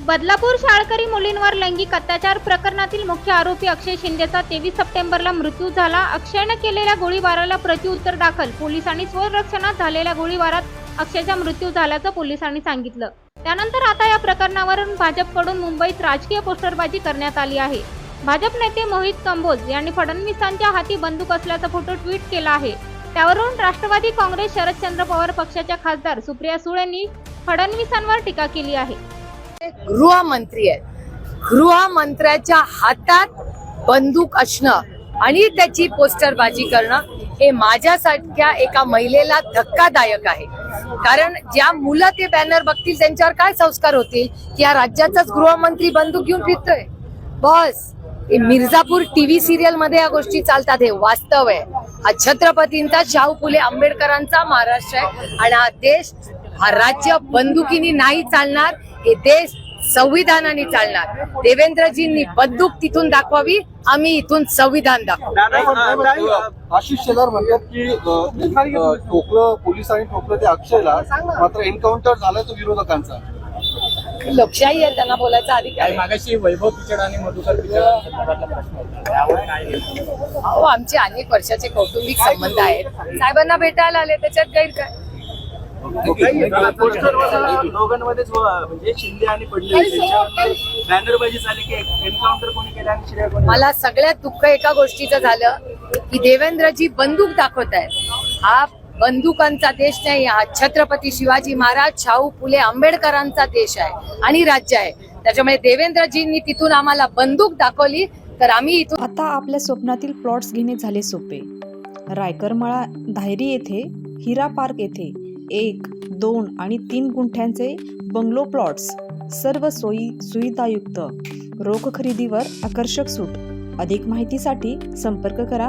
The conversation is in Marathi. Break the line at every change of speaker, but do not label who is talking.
बदलापूर शाळकरी मुलींवर लैंगिक अत्याचार प्रकरणातील मुख्य आरोपी अक्षय शिंदेचा 23 सप्टेंबरला मृत्यू झाला. अक्षयने केलेल्या गोळीबाराला प्रत्युत्तर दाखल पोलिसांनी स्वरक्षणात झालेल्या गोळीबारात अक्षयचा मृत्यू झाल्याचं पोलिसांनी सांगितलं. त्यानंतर आता या प्रकरणावरून भाजपकडून मुंबईत राजकीय पोस्टरबाजी करण्यात आली आहे. भाजप नेते मोहित कंबोज यांनी फडणवीसांच्या हाती बंदूक असल्याचा फोटो ट्विट केला आहे. त्यावरून राष्ट्रवादी काँग्रेस शरदचंद्र पवार पक्षाच्या खासदार सुप्रिया सुळेंनी फडणवीसांवर टीका केली आहे.
गृहमंत्री आहे, गृहमंत्र्याच्या हातात बंदूक असणं आणि त्याची पोस्टरबाजी करणं हे माझ्यासारख्या एका महिलेला धक्कादायक आहे. कारण ज्या मुलं ते बॅनर बघतील त्यांच्यावर काय संस्कार होतील की या राज्याचाच गृहमंत्री बंदूक घेऊन फिरतोय. बस मिर्झापूर टीव्ही सिरियल मध्ये या गोष्टी चालतात, हे वास्तव आहे. हा छत्रपतींचा, शाहू फुले आंबेडकरांचा महाराष्ट्र आहे आणि हा देश, हा राज्य बंदुकीने नाही चालणार. हे देश संविधानाने चालणार. देवेंद्रजींनी बंदूक तिथून दाखवावी, आम्ही इथून संविधान दाखवू.
आशिष शेलार म्हणतात की ठोकलं, पोलिसांनी ठोकलं ते अक्षयला, मात्र एन्काउंटर झालाय तो विरोधकांचा.
लोकशाही आहे, त्यांना बोलायचा अधिकार आहे.
मागाशी वैभव पिचड आणि मधुकर पिचड संदर्भातला प्रश्न होता.
हो, आमचे अनेक वर्षाचे कौटुंबिक संबंध आहेत. साहेबांना भेटायला आले, त्याच्यात गैर काय?
दोघांमध्येच म्हणजे शिंदे आणि फडणवीस बॅनरबाजी झाली की एन्काउंटर कोणी केलं आणि शिर्या कोणी.
मला सगळ्यात दुःख एका गोष्टीचं झालं की देवेंद्रजी बंदूक दाखवत आहेत. हा बंदुकांचा देश नाही, हा छत्रपती शिवाजी महाराज, शाहू फुले आंबेडकरांचा देश आहे आणि राज्य आहे. त्याच्यामुळे देवेंद्रजींनी तिथून आम्हाला बंदूक दाखवली तर आम्ही इथून.
आता आपल्या स्वप्नातील प्लॉट्स घेणे झाले सोपे. रायकरमाळा, धायरी येथे, हिरा पार्क येथे 1, 2 आणि 3 गुंठ्यांचे बंगलो प्लॉट्स, सर्व सोयी सुविधायुक्त, रोख खरेदीवर आकर्षक सूट. अधिक माहितीसाठी संपर्क करा